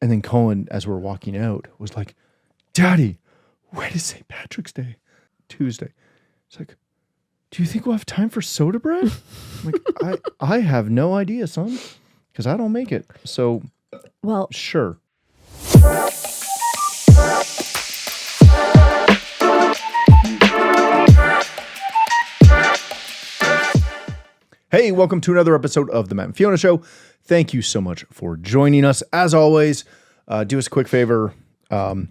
And then Cohen, as we're walking out, was like, Daddy, when is St. Patrick's Day? Tuesday. It's like, do you think we'll have time for soda bread? I'm like, I have no idea, son, because I don't make it. So, well, sure. Hey, welcome to another episode of the Matt Fiona Show. Thank you so much for joining us. As always, do us a quick favor. like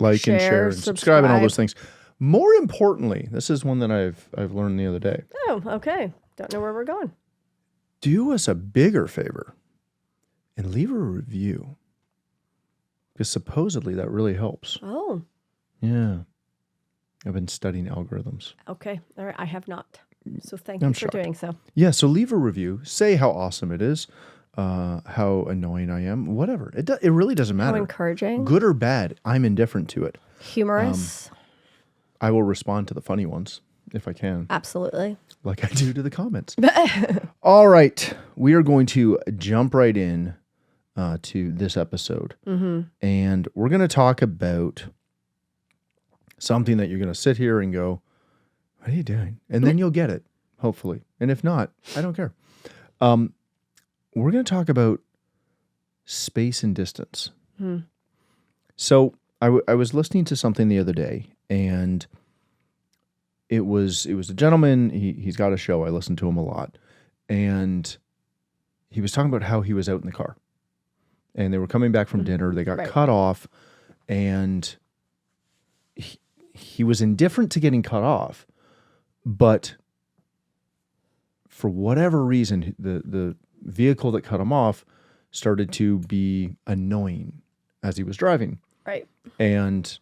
and share, and subscribe and all those things. More importantly, this is one that I've learned the other day. Oh, okay. Don't know where we're going. Do us a bigger favor and leave a review. Because supposedly that really helps. Oh. Yeah. I've been studying algorithms. Okay. All right. I have not. So thank you for doing so. Yeah. So leave a review. Say how awesome it is. How annoying I am. Whatever. It really doesn't matter. How encouraging. Good or bad. I'm indifferent to it. Humorous. I will respond to the funny ones if I can. Absolutely. Like I do to the comments. All right. We are going to jump right in to this episode. Mm-hmm. And we're going to talk about something that you're going to sit here and go, what are you doing? And then you'll get it, hopefully. And if not, I don't care. We're going to talk about space and distance. Hmm. So I was listening to something the other day, and it was a gentleman. He's got a show. I listen to him a lot, and he was talking about how he was out in the car, and they were coming back from dinner. They got cut off, and he was indifferent to getting cut off, but for whatever reason, the vehicle that cut him off started to be annoying as he was driving. Right. And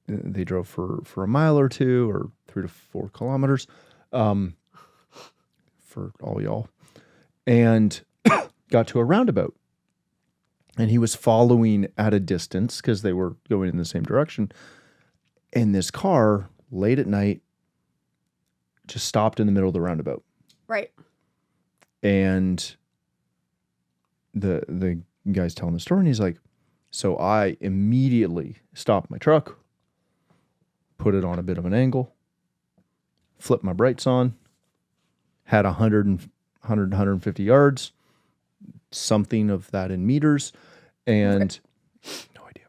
they drove for a mile or two, or 3 to 4 kilometers, for all y'all, and got to a roundabout. And he was following at a distance because they were going in the same direction. And this car, late at night, just stopped in the middle of the roundabout. Right. And the guy's telling the story, and he's like, so I immediately stopped my truck, put it on a bit of an angle, flipped my brights on, had 150 yards, something of that in meters, and no idea.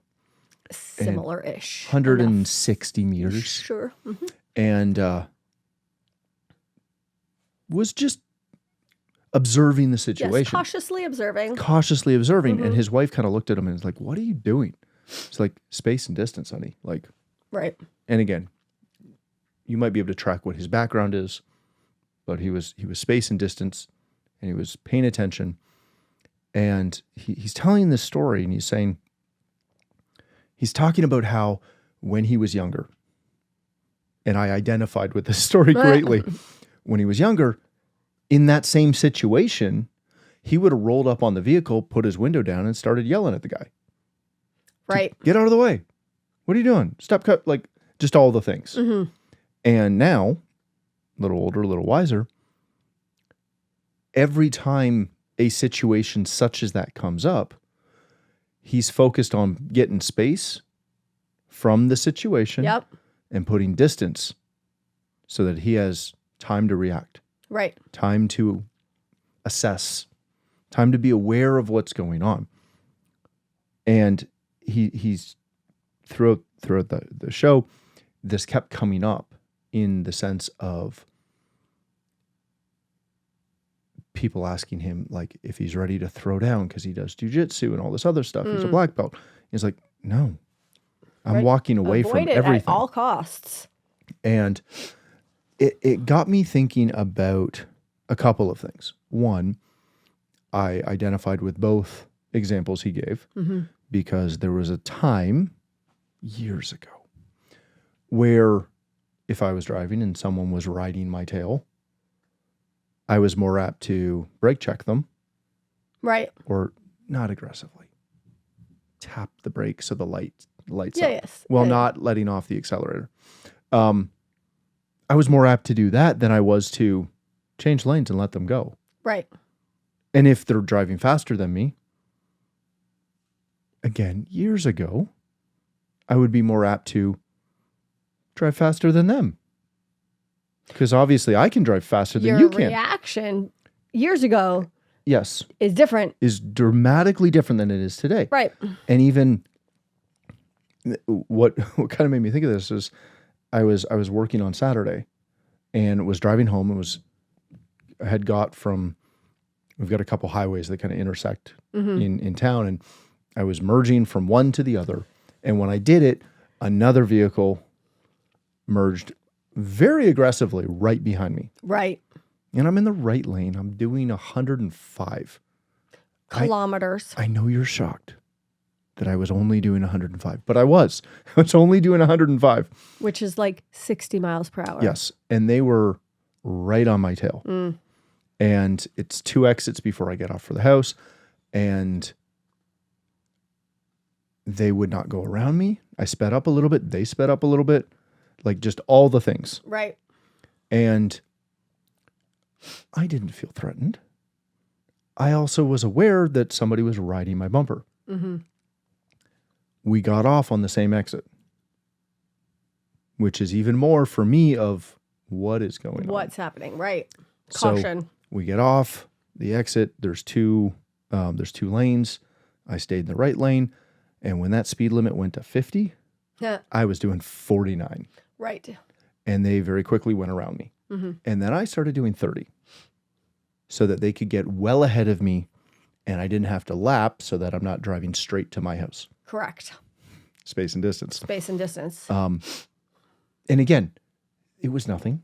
Similar-ish. 160 meters. Sure. Mm-hmm. And was just observing the situation. Yes, cautiously observing. Mm-hmm. And his wife kind of looked at him and was like, what are you doing? It's like, space and distance, honey. Like, right. And again, you might be able to track what his background is, but he was space and distance, and he was paying attention. And he's telling this story, and he's talking about how when he was younger, and I identified with this story greatly. When he was younger, in that same situation, he would have rolled up on the vehicle, put his window down, and started yelling at the guy. Right. Get out of the way. What are you doing? Stop, cut, like just all the things. Mm-hmm. And now, a little older, a little wiser, every time a situation such as that comes up, he's focused on getting space from the situation. Yep. And putting distance so that he has time to react. Right. Time to assess. Time to be aware of what's going on. And he's throughout the show, this kept coming up in the sense of people asking him, like, if he's ready to throw down because he does jujitsu and all this other stuff. He's a black belt. He's like, no. I'm walking away from everything. At all costs. And it got me thinking about a couple of things. One, I identified with both examples he gave because there was a time years ago where if I was driving and someone was riding my tail, I was more apt to brake check them. Right. Or not aggressively. Tap the brake so the lights up. Yes. While not letting off the accelerator. I was more apt to do that than I was to change lanes and let them go. Right. And if they're driving faster than me, again, years ago, I would be more apt to drive faster than them. Because obviously I can drive faster than you can. Your reaction years ago Yes. is different. Is dramatically different than it is today. Right. And even what kind of made me think of this is I was working on Saturday and was driving home and we've got a couple highways that kind of intersect in town, and I was merging from one to the other. And when I did it, another vehicle merged very aggressively right behind me. Right. And I'm in the right lane. I'm doing 105 kilometers. I know you're shocked that I was only doing 105, but I was only doing 105. Which is like 60 miles per hour. Yes. And they were right on my tail. And it's 2 exits before I get off for the house. And they would not go around me. I sped up a little bit. They sped up a little bit. Like just all the things. Right. And I didn't feel threatened. I also was aware that somebody was riding my bumper. We got off on the same exit, which is even more for me of what is going on. What's happening? Right. Caution. So we get off the exit. There's two lanes. I stayed in the right lane. And when that speed limit went to 50, I was doing 49. Right. And they very quickly went around me. And then I started doing 30 so that they could get well ahead of me and I didn't have to lap so that I'm not driving straight to my house. Correct. Space and distance. Space and distance. And again, it was nothing.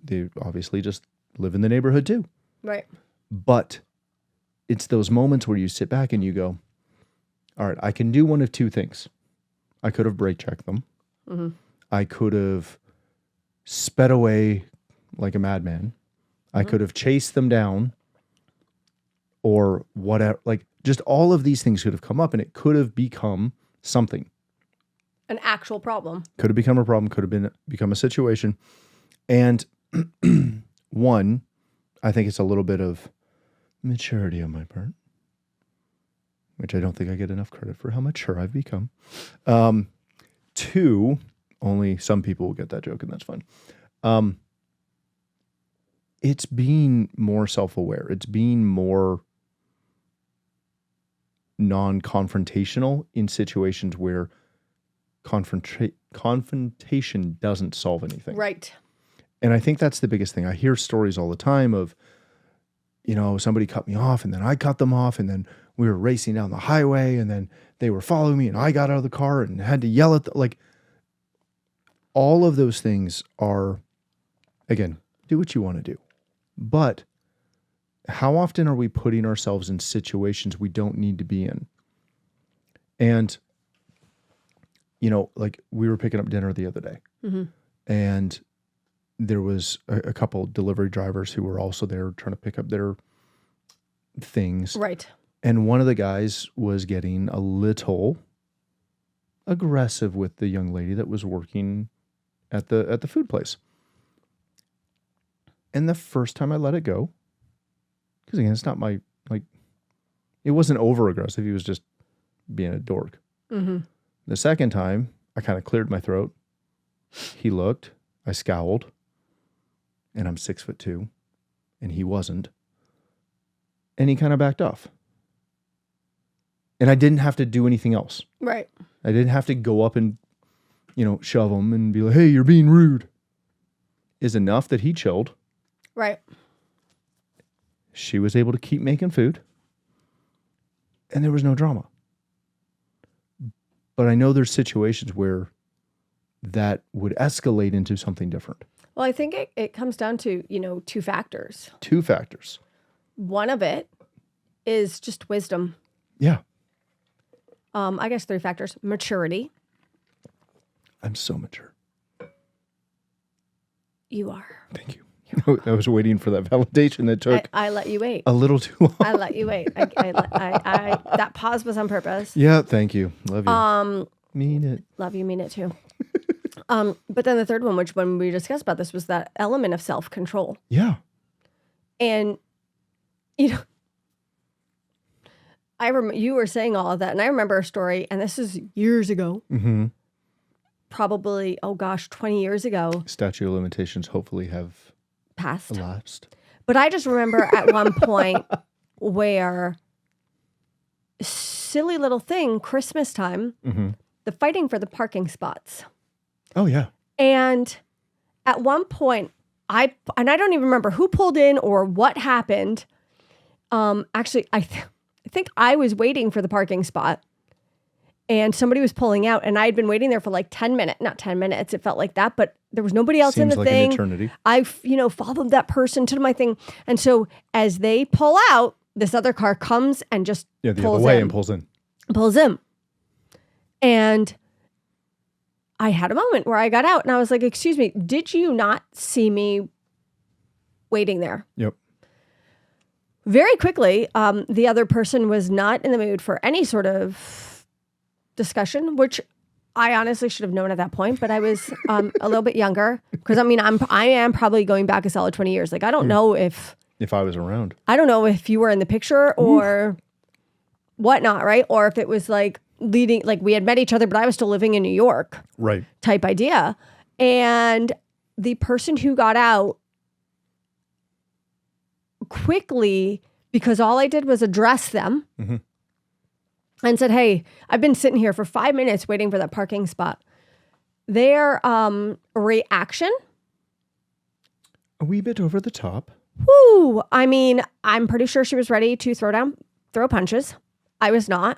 They obviously just live in the neighborhood too. Right. But it's those moments where you sit back and you go, all right, I can do one of two things. I could have brake checked them. I could have sped away like a madman. I could have chased them down or whatever. Like just all of these things could have come up and it could have become something. An actual problem. Could have become a problem. Could have become a situation. And one, I think it's a little bit of maturity on my part, which I don't think I get enough credit for how mature I've become. Two, only some people will get that joke and that's fine. It's being more self-aware. It's being more non-confrontational in situations where confrontation doesn't solve anything. Right. And I think that's the biggest thing. I hear stories all the time of, somebody cut me off and then I cut them off and then we were racing down the highway and then they were following me and I got out of the car and had to yell at them. Like all of those things are, again, do what you want to do. But how often are we putting ourselves in situations we don't need to be in? And, like we were picking up dinner the other day and there was a couple delivery drivers who were also there trying to pick up their things. Right. And one of the guys was getting a little aggressive with the young lady that was working at the food place. And the first time I let it go, because again, it's not it wasn't over aggressive. He was just being a dork. The second time, I kind of cleared my throat. He looked, I scowled, and I'm 6'2", and he wasn't. And he kind of backed off. And I didn't have to do anything else. Right. I didn't have to go up and, shove him and be like, hey, you're being rude. Is enough that he chilled. Right. She was able to keep making food. And there was no drama. But I know there's situations where that would escalate into something different. Well, I think it comes down to, two factors. Two factors. One of it is just wisdom. Yeah. I guess 3 factors. Maturity. I'm so mature. You are. Thank you. I was waiting for that validation that took I let you wait. a little too long. I let you wait. I that pause was on purpose. Yeah, thank you. Love you. Mean it. Love you, mean it too. But then the third one, which when we discussed about this, was that element of self-control. Yeah. And, you were saying all of that, and I remember a story, and this is years ago. Mm-hmm. Probably, 20 years ago. Statute of limitations hopefully have Passed. elapsed. But I just remember at one point where silly little thing, Christmas time, the fighting for the parking spots. Oh, yeah. And at one point, I don't even remember who pulled in or what happened. Actually, I think I was waiting for the parking spot and somebody was pulling out and I had been waiting there for like 10 minutes, not 10 minutes. It felt like that, but there was nobody else in the like thing. An eternity. I, followed that person to my thing. And so as they pull out, this other car comes and just the pulls other way in. and pulls in. Pulls in. And I had a moment where I got out and I was like, excuse me, did you not see me waiting there? Yep. Very quickly, the other person was not in the mood for any sort of discussion, which I honestly should have known at that point, but I was a little bit younger because I am probably going back a solid 20 years. Like, I don't know if I was around. I don't know if you were in the picture or whatnot, right? Or if it was like we had met each other, but I was still living in New York. Right. Type idea. And the person who got out quickly, because all I did was address them and said, hey, I've been sitting here for 5 minutes waiting for that parking spot. Their reaction. A wee bit over the top. Whoo! I mean, I'm pretty sure she was ready to throw punches. I was not.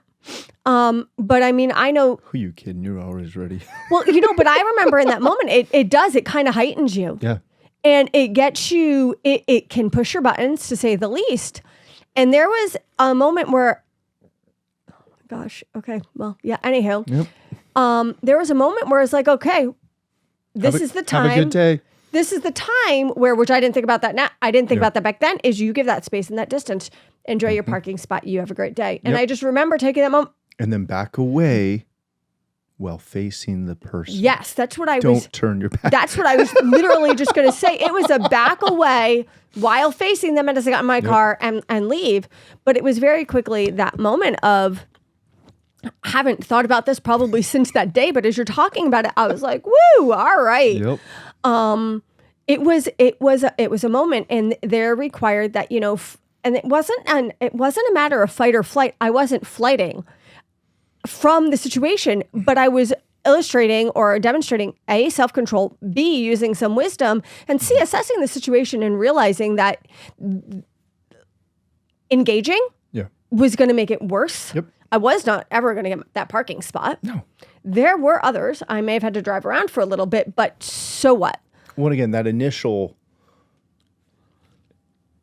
But I mean, I know. Who you kidding? You're always ready. Well, but I remember in that moment, it kind of heightens you. Yeah. And it gets you, it can push your buttons to say the least. And there was a moment where, oh my gosh, okay, well, yeah, anyhow. Yep. There was a moment where it's like, okay, this is the time. Have a good day. This is the time which I didn't think about that now. I didn't think about that back then, is you give that space and that distance. Enjoy your parking spot. You have a great day. And I just remember taking that moment. And then back away while facing the person. Yes, that's what Don't turn your back. That's what I was literally just going to say. It was a back away while facing them as I got in my car and leave. But it was very quickly that moment of, haven't thought about this probably since that day, but as you're talking about it, I was like, woo, all right. Yep. It was a moment, and they're required that, and it wasn't a matter of fight or flight. I wasn't flighting from the situation, but I was illustrating or demonstrating A, self-control, B, using some wisdom, and C, assessing the situation and realizing that engaging was going to make it worse. Yep. I was not ever going to get that parking spot. No. There were others. I may have had to drive around for a little bit, but so what? Well, again, that initial,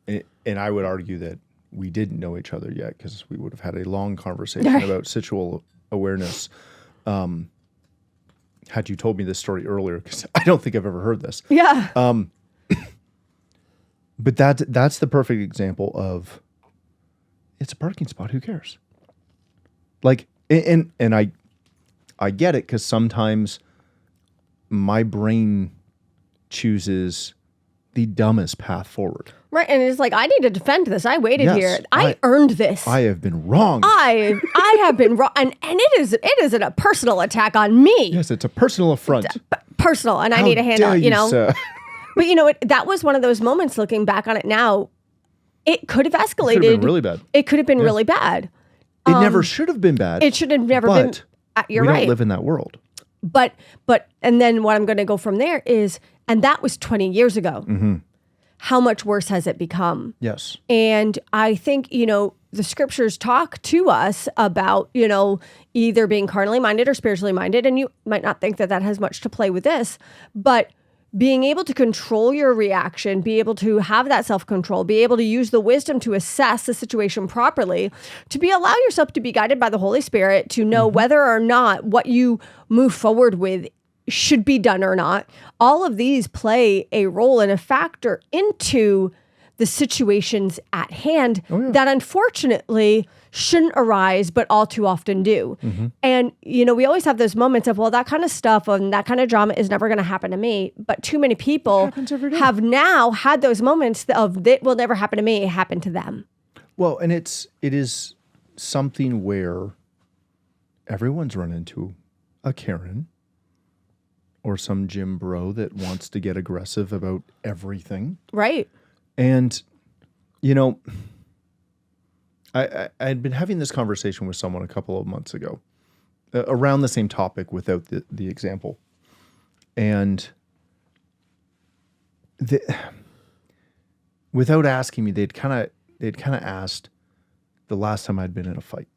and I would argue that we didn't know each other yet because we would have had a long conversation about situational awareness. Had you told me this story earlier, because I don't think I've ever heard this. Yeah. But that's the perfect example of, it's a parking spot. Who cares? Like, and I get it, because sometimes my brain chooses the dumbest path forward. Right, and it's like, I need to defend this. I waited here. I earned this. I have been wronged. I have been wrong, and it isn't a personal attack on me. Yes, it's a personal affront. Personal, and I need a handout. But that was one of those moments. Looking back on it now, it could have escalated. It could have been really bad. It could have been really bad. It never should have been bad. It should have never been. You're right. We don't live in that world. But and then what I'm going to go from there is, and that was 20 years ago. Mm-hmm. How much worse has it become? Yes. And I think, the scriptures talk to us about, either being carnally minded or spiritually minded. And you might not think that has much to play with this, but being able to control your reaction, be able to have that self-control, be able to use the wisdom to assess the situation properly, to allow yourself to be guided by the Holy Spirit, to know whether or not what you move forward with should be done or not. All of these play a role and a factor into the situations at hand that unfortunately shouldn't arise, but all too often do. And, we always have those moments of, well, that kind of stuff and that kind of drama is never going to happen to me. But too many people have now had those moments of, that will never happen to me, happen to them. Well, and it is something where everyone's run into a Karen or some gym bro that wants to get aggressive about everything. Right. And, you know, I had been having this conversation with someone a couple of months ago around the same topic without the example. And without asking me, they'd kind of asked the last time I'd been in a fight.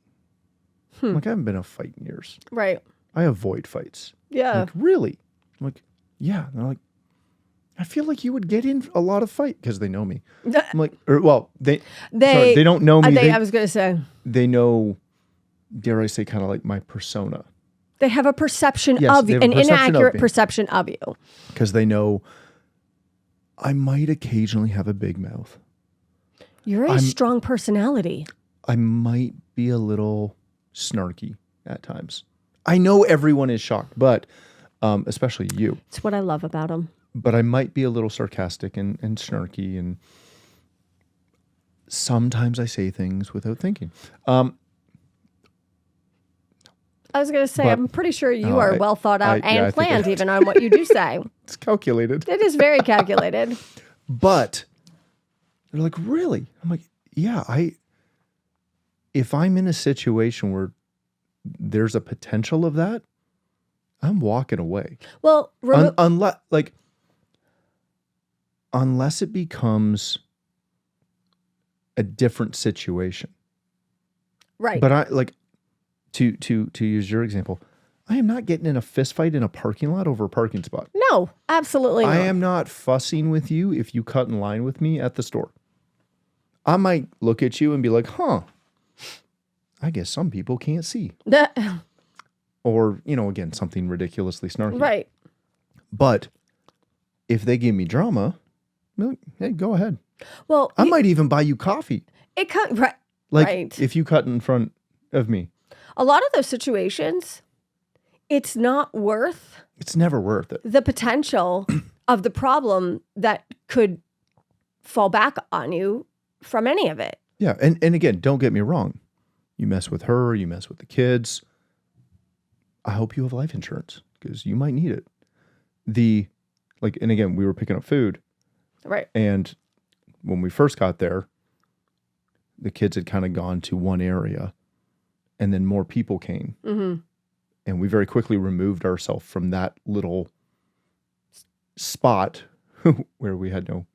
I'm like, I haven't been in a fight in years. Right. I avoid fights. Yeah. Like, really? I'm like, yeah. And they're like, I feel like you would get in a lot of fight because they know me. I'm like, they don't know me. I was going to say. They know, dare I say, kind of like my persona. They have a perception Yes, of you, an inaccurate perception of you. Because they know I might occasionally have a big mouth. You're a strong personality. I might be a little snarky at times. I know everyone is shocked, but especially you. It's what I love about them. But I might be a little sarcastic and snarky, and sometimes I say things without thinking. I was going to say, I'm pretty sure you are well thought out and planned even on what you do say. It's calculated. It is very calculated. But they're like, really? I'm like, yeah, if I'm in a situation where there's a potential of that, I'm walking away. Well, unless it becomes a different situation. Right. But I like to use your example, I am not getting in a fist fight in a parking lot over a parking spot. No, absolutely not. I am not fussing with you if you cut in line with me at the store. I might look at you and be like, I guess some people can't see. Or, again, something ridiculously snarky. Right. But if they give me drama, hey, go ahead. Well, I might even buy you coffee. Right. Like if you cut in front of me. A lot of those situations, it's never worth it. The potential of the problem that could fall back on you from any of it. Yeah. And again, don't get me wrong. You mess with her, you mess with the kids. I hope you have life insurance because you might need it. And again, we were picking up food. Right. And when we first got there, the kids had kind of gone to one area and then more people came. Mm-hmm. And we very quickly removed ourselves from that little spot where we had no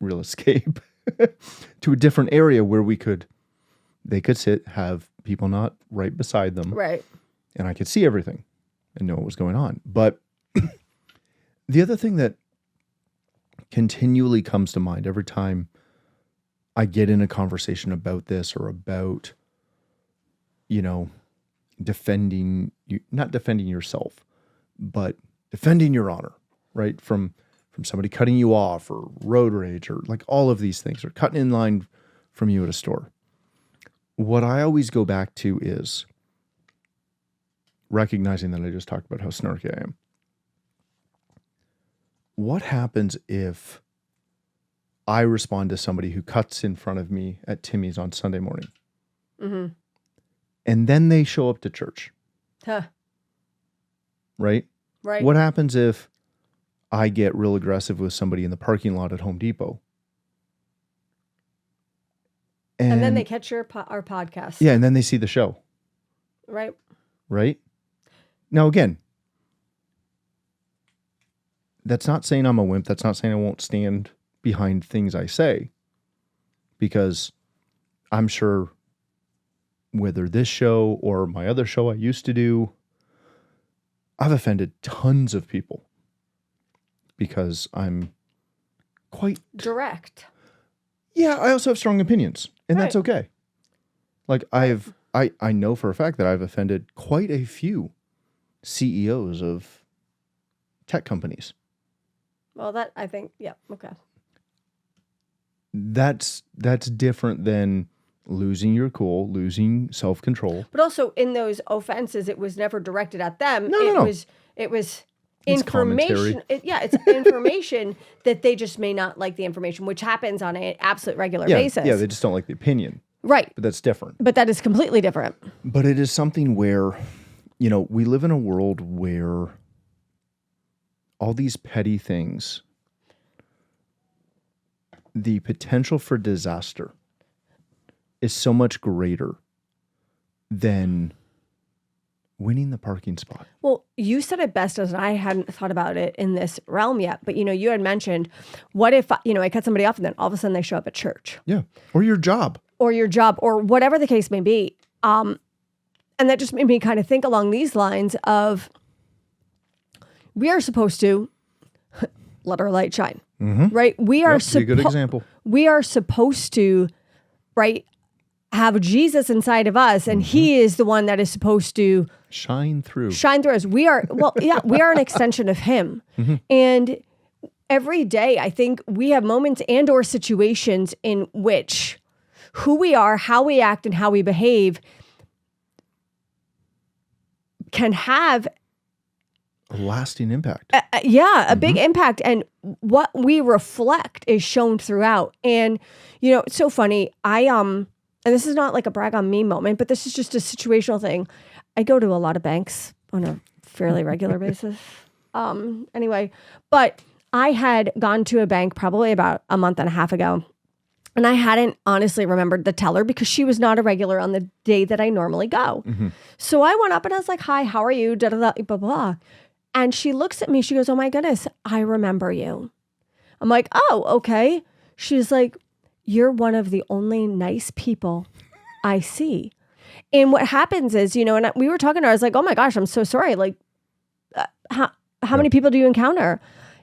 real escape to a different area where they could sit, have people not right beside them. Right. And I could see everything and know what was going on. But the other thing that continually comes to mind every time I get in a conversation about this or about, defending you, not defending yourself, but defending your honor, right? From somebody cutting you off or road rage or like all of these things or cutting in line from you at a store. What I always go back to is recognizing that I just talked about how snarky I am. What happens if I respond to somebody who cuts in front of me at Timmy's on Sunday morning? Mm-hmm. And then they show up to church. Huh. Right? Right. What happens if I get real aggressive with somebody in the parking lot at Home Depot? And then they catch our podcast. Yeah, and then they see the show. Right. Right? Now, again, that's not saying I'm a wimp. That's not saying I won't stand behind things I say. Because I'm sure whether this show or my other show I used to do, I've offended tons of people because I'm quite direct. Yeah, I also have strong opinions, and right. That's okay. Like I know for a fact that I've offended quite a few CEOs of tech companies. Well, that I think, yeah, okay. That's different than losing your cool, losing self-control. But also in those offenses, it was never directed at them. No. It was information. It's information that they just may not like the information, which happens on an absolute regular basis. Yeah, they just don't like the opinion. Right. But that's different. But that is completely different. But it is something where, we live in a world where all these petty things, the potential for disaster is so much greater than winning the parking spot. Well, you said it best, as I hadn't thought about it in this realm yet. But, you had mentioned, what if, I cut somebody off and then all of a sudden they show up at church? Yeah. Or your job. Or whatever the case may be. And that just made me kind of think along these lines of, we are supposed to let our light shine, right? We are a good example. We are supposed to, right, have Jesus inside of us, and he is the one that is supposed to shine through us. We are an extension of him. And every day, I think we have moments and or situations in which who we are, how we act, and how we behave can have a lasting impact. A big impact. And what we reflect is shown throughout. And, it's so funny. And this is not like a brag on me moment, but this is just a situational thing. I go to a lot of banks on a fairly regular basis. Anyway, but I had gone to a bank probably about a month and a half ago. And I hadn't honestly remembered the teller because she was not a regular on the day that I normally go. So I went up and I was like, hi, how are you? Da, da, da, blah, blah. And she looks at me. She goes, oh my goodness, I remember you. I'm like, oh, okay. She's like, you're one of the only nice people I see. And what happens is, and we were talking to her, I was like, oh my gosh, I'm so sorry. Like, how many people do you encounter?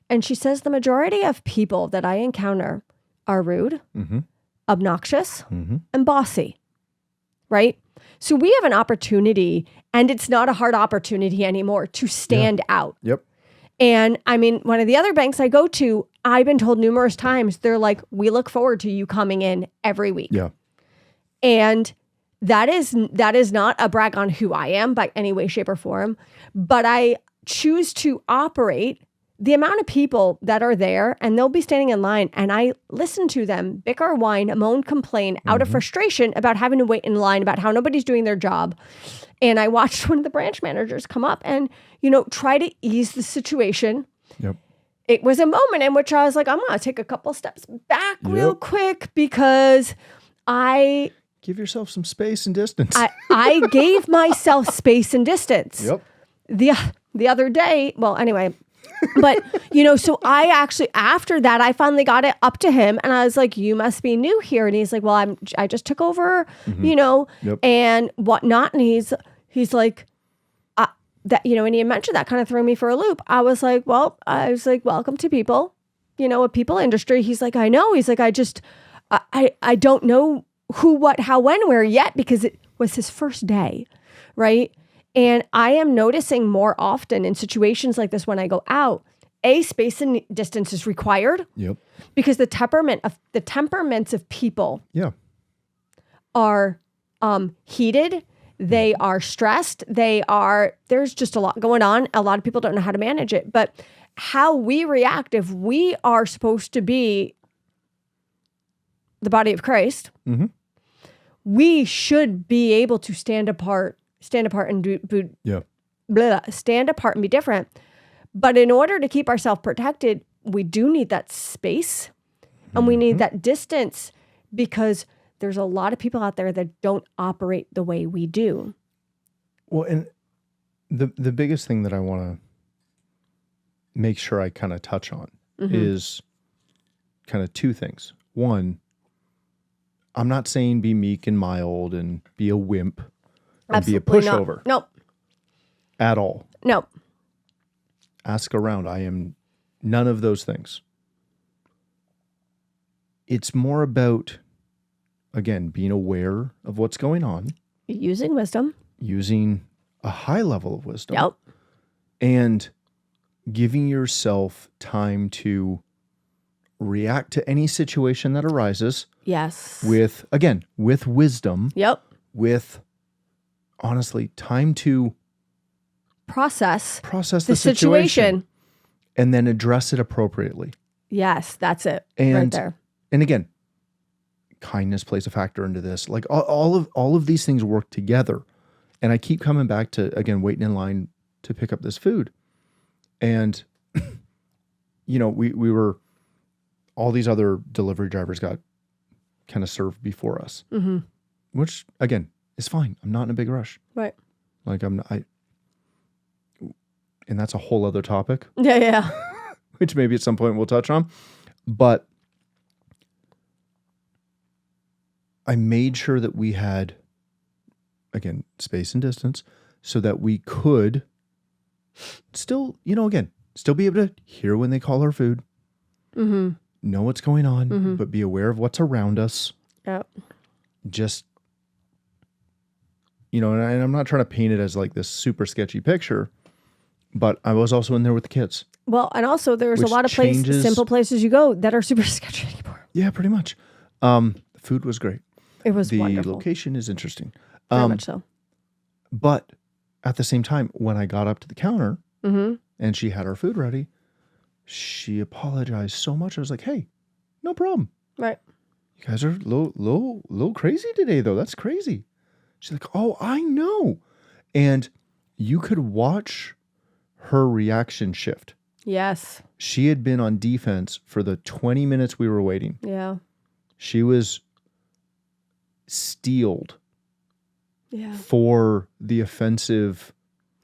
And she says the majority of people that I encounter are rude, obnoxious, and bossy, right? So we have an opportunity, and it's not a hard opportunity anymore, to stand out. Yep. And I mean, one of the other banks I go to, I've been told numerous times, they're like, we look forward to you coming in every week. Yeah. And that is not a brag on who I am by any way, shape, or form, but I choose to operate the amount of people that are there, and they'll be standing in line, and I listen to them bicker, whine, moan, complain out of frustration about having to wait in line, about how nobody's doing their job. And I watched one of the branch managers come up and, try to ease the situation. Yep. It was a moment in which I was like, I'm going to take a couple steps back real quick, because I... Give yourself some space and distance. I gave myself space and distance. Yep. The other day, well, anyway... But, so I actually, after that, I finally got it up to him, and I was like, you must be new here. And he's like, well, I just took over, and whatnot. And he's like, that, and he mentioned that kind of threw me for a loop. I was like, welcome to people, a people industry. He's like, I know. He's like, I don't know who, what, how, when, where yet, because it was his first day. Right. And I am noticing more often in situations like this when I go out, space and distance is required. Yep. Because the temperaments of people are heated. They are stressed. There's just a lot going on. A lot of people don't know how to manage it. But how we react, if we are supposed to be the body of Christ, we should be able to stand apart and stand apart and be different. But in order to keep ourselves protected, we do need that space and we need that distance, because there's a lot of people out there that don't operate the way we do. Well, and the biggest thing that I want to make sure I kind of touch on is kind of two things. One, I'm not saying be meek and mild and be a wimp. And Absolutely be a pushover. Nope. At all. Nope. Ask around. I am none of those things. It's more about, again, being aware of what's going on. Using wisdom. Using a high level of wisdom. Yep. And giving yourself time to react to any situation that arises. Yes. With wisdom. Yep. With, honestly, time to process the situation and then address it appropriately. Yes, that's it. And, right there. And again, kindness plays a factor into this. Like all of these things work together. And I keep coming back to, again, waiting in line to pick up this food. And, you know, we were, all these other delivery drivers got kind of served before us, which again is fine. I'm not in a big rush. Right. Like and that's a whole other topic. Yeah. Yeah. Which maybe at some point we'll touch on. But I made sure that we had, again, space and distance so that we could still, you know, again, still be able to hear when they call our food, know what's going on, but be aware of what's around us. Yep. Just, you know, and I'm not trying to paint it as like this super sketchy picture, but I was also in there with the kids. Well, and also there's a Which lot of changes- simple places you go that are super sketchy anymore. Yeah, pretty much. The food was great. It was The wonderful. location is interesting. Very much so. But at the same time, when I got up to the counter and she had our food ready, she apologized so much. I was like, hey, no problem. Right. You guys are a little crazy today, though. That's crazy. She's like, oh, I know. And you could watch her reaction shift. Yes. She had been on defense for the 20 minutes we were waiting. Yeah. She was steeled Yeah. for the offensive,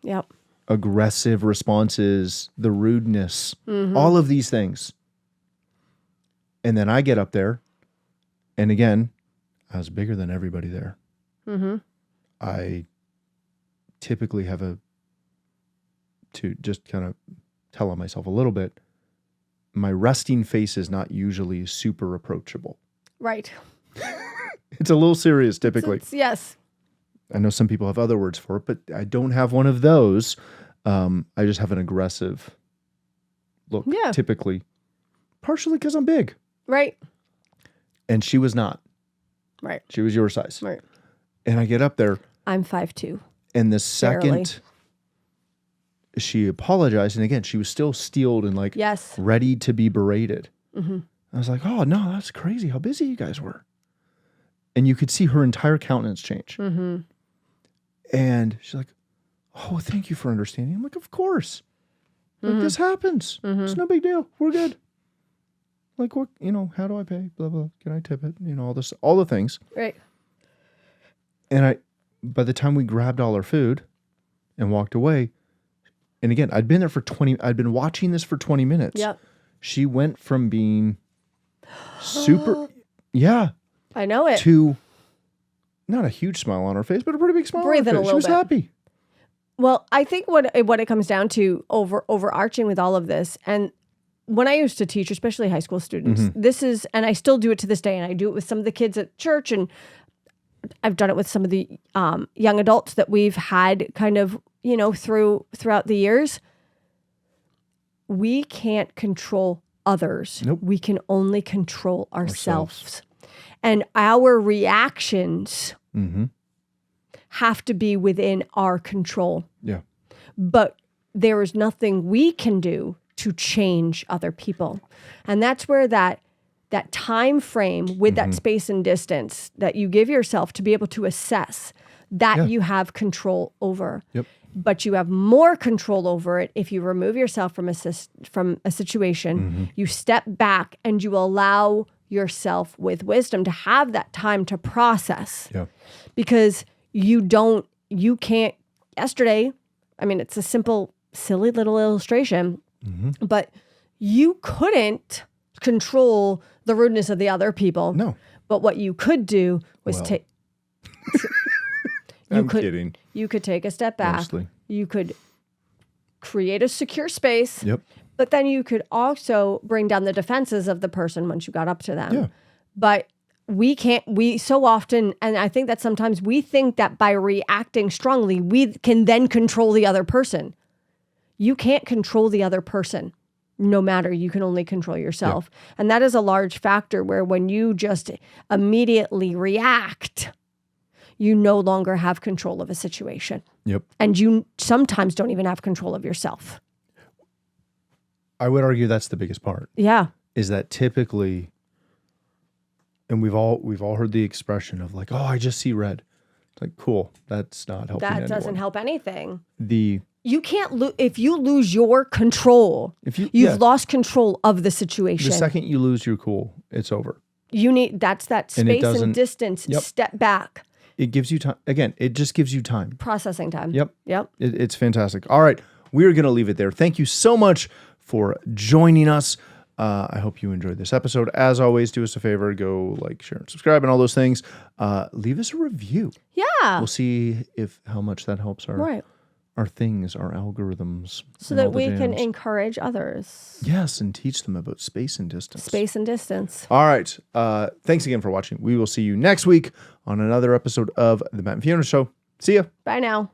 Yep. aggressive responses, the rudeness, all of these things. And then I get up there, and again, I was bigger than everybody there. I typically have to just kind of tell on myself a little bit, my resting face is not usually super approachable. Right. It's a little serious typically. Yes. I know some people have other words for it, but I don't have one of those. I just have an aggressive look, typically, partially because I'm big. Right. And she was not. Right. She was your size. Right. And I get up there, I'm 5'2". and the second she apologized, and again, she was still steeled and like ready to be berated. I was like, oh, no, that's crazy how busy you guys were. And you could see her entire countenance change. And she's like, oh, thank you for understanding. I'm like, of course. Like, this happens. It's no big deal. We're good. Like, what, you know, how do I pay? Blah, blah. Can I tip it? You know, all the things. Right. And by the time we grabbed all our food and walked away, and again, I'd been watching this for 20 minutes. Yep. She went from being super, I know it. to not a huge smile on her face, but a pretty big smile Breathing on her face. a She was little happy. Well, I think what it comes down to overarching with all of this, and when I used to teach, especially high school students, this is, and I still do it to this day, and I do it with some of the kids at church, and I've done it with some of the young adults that we've had kind of, you know, throughout the years. We can't control others. Nope. We can only control ourselves. And our reactions have to be within our control. Yeah. But there is nothing we can do to change other people. And that's where that time frame with that space and distance that you give yourself to be able to assess that you have control over. Yep. But you have more control over it if you remove yourself from a situation, you step back and you allow yourself with wisdom to have that time to process. Yeah. Because you can't, yesterday, I mean, it's a simple, silly little illustration, but you couldn't control the rudeness of the other people. No. But what you could do was take... I'm kidding. You could take a step back. Mostly. You could create a secure space. Yep. But then you could also bring down the defenses of the person once you got up to them. Yeah. But we so often, and I think that sometimes we think that by reacting strongly, we can then control the other person. You can't control the other person. No matter, you can only control yourself. Yeah. And that is a large factor where when you just immediately react, you no longer have control of a situation. Yep. And you sometimes don't even have control of yourself. I would argue that's the biggest part. Yeah. Is that typically, And we've all heard the expression of like, oh, I just see red. It's like, cool. That's not helping That anyone. doesn't help anything. You can't if you lose your control, you've lost control of the situation. The second you lose your cool, it's over. That's that space and distance. Yep. Step back. It gives you time. Again, it just gives you time. Processing time. Yep. Yep. It's fantastic. All right. We're going to leave it there. Thank you so much for joining us. I hope you enjoyed this episode. As always, do us a favor. Go like, share, and subscribe, and all those things. Leave us a review. Yeah. We'll see how much that helps our things, our algorithms. So that we can encourage others. Yes, and teach them about space and distance. Space and distance. All right. Thanks again for watching. We will see you next week on another episode of The Matt Fiona Show. See ya. Bye now.